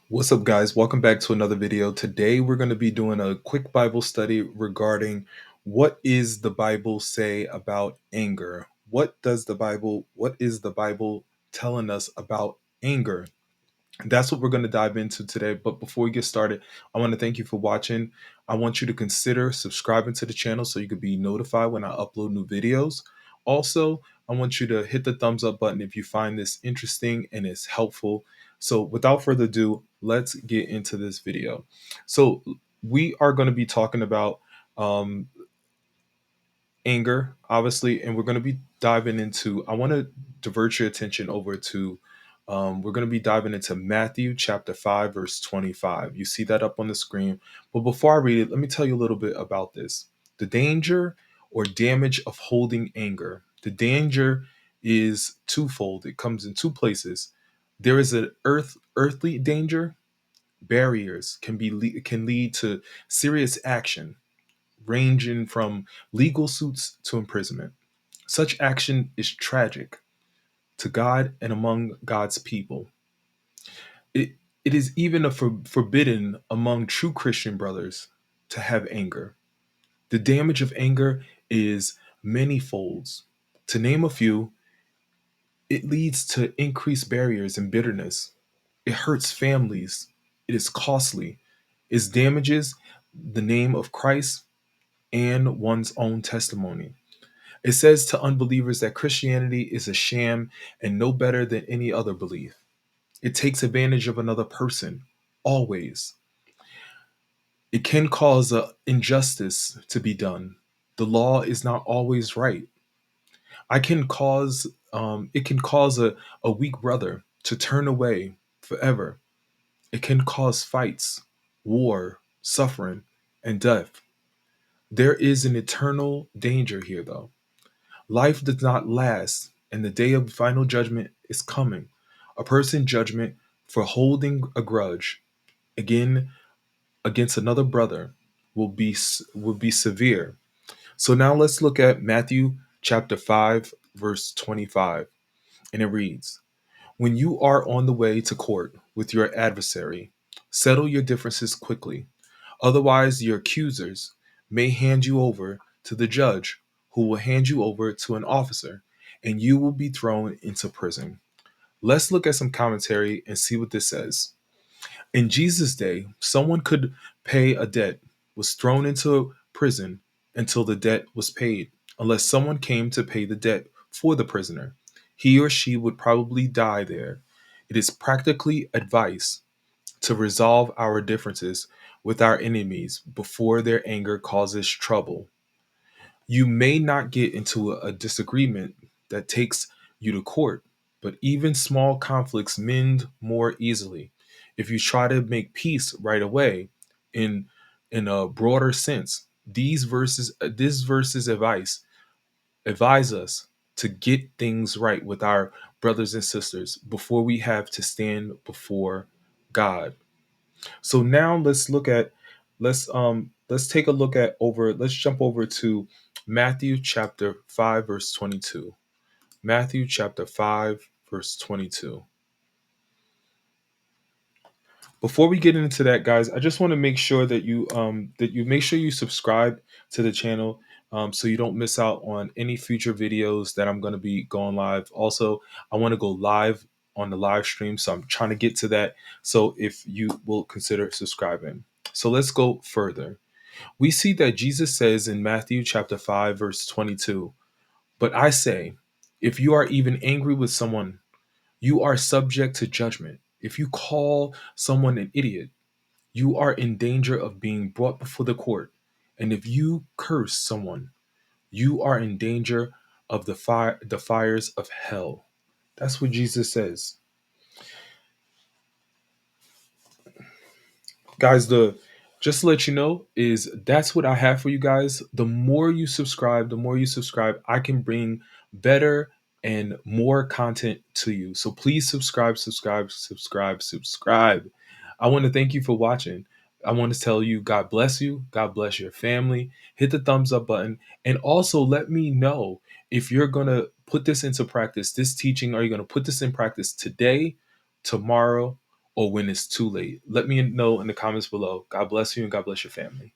What's up, guys? Welcome back to another video. Today, we're going to be doing a quick Bible study regarding what is the Bible say about anger? What is the Bible telling us about anger? That's what we're going to dive into today. But before we get started, I want to thank you for watching. I want you to consider subscribing to the channel so you can be notified when I upload new videos. Also, I want you to hit the thumbs up button if you find this interesting and it's helpful. So without further ado, let's get into this video. So we are going to be talking about um, anger, obviously, and we're going to be diving into. I want to divert your attention over to. We're going to be diving into Matthew chapter 5, verse 25. You see that up on the screen. But before I read it, let me tell you a little bit about this. The danger or damage of holding anger. The danger is twofold. It comes in two places. There is an earthly danger. Barriers can lead to serious action ranging from legal suits to imprisonment. Such action is tragic to God and among God's people. It, it is even forbidden among true Christian brothers to have anger. The damage of anger is many folds. To name a few, it leads to increased barriers and bitterness. It hurts families. It is costly. It damages the name of Christ and one's own testimony. It says to unbelievers that Christianity is a sham and no better than any other belief. It takes advantage of another person, always. It can cause injustice to be done. The law is not always right. It can cause a weak brother to turn away forever. It can cause fights, war, suffering, and death. There is an eternal danger here, though. Life does not last, and the day of final judgment is coming. A person's judgment for holding a grudge again against another brother will be severe. So now let's look at Matthew chapter 5 verse 25, and it reads, "When you are on the way to court with your adversary, settle your differences quickly. Otherwise, your accusers may hand you over to the judge, who will hand you over to an officer, and you will be thrown into prison." Let's look at some commentary and see what this says. In Jesus' day, someone could pay a debt, was thrown into prison until the debt was paid, unless someone came to pay the debt for the prisoner. He or she would probably die there. It is practically advice to resolve our differences with our enemies before their anger causes trouble. You may not get into a disagreement that takes you to court, but even small conflicts mend more easily if you try to make peace right away. In in a broader sense, these verses advise us to get things right with our brothers and sisters before we have to stand before God. So now let's take a look at over let's jump over to Matthew chapter 5 verse 22. Matthew chapter 5 verse 22. Before we get into that, guys, I just want to make sure that you make sure you subscribe to the channel, so you don't miss out on any future videos that I'm going to be going live. Also, I want to go live on the live stream, so I'm trying to get to that. So if you will consider subscribing. So let's go further. We see that Jesus says in Matthew chapter 5 verse 22, "But I say, if you are even angry with someone, you are subject to judgment. If you call someone an idiot, you are in danger of being brought before the court. And if you curse someone, you are in danger of the fires of hell." That's what Jesus says. Guys, the just to let you know is that's what I have for you guys. The more you subscribe, I can bring better and more content to you. So please subscribe, subscribe, subscribe, subscribe. I want to thank you for watching. I want to tell you, God bless you. God bless your family. Hit the thumbs up button. And also let me know if you're going to put this into practice, this teaching. Are you going to put this in practice today, tomorrow, or when it's too late? Let me know in the comments below. God bless you and God bless your family.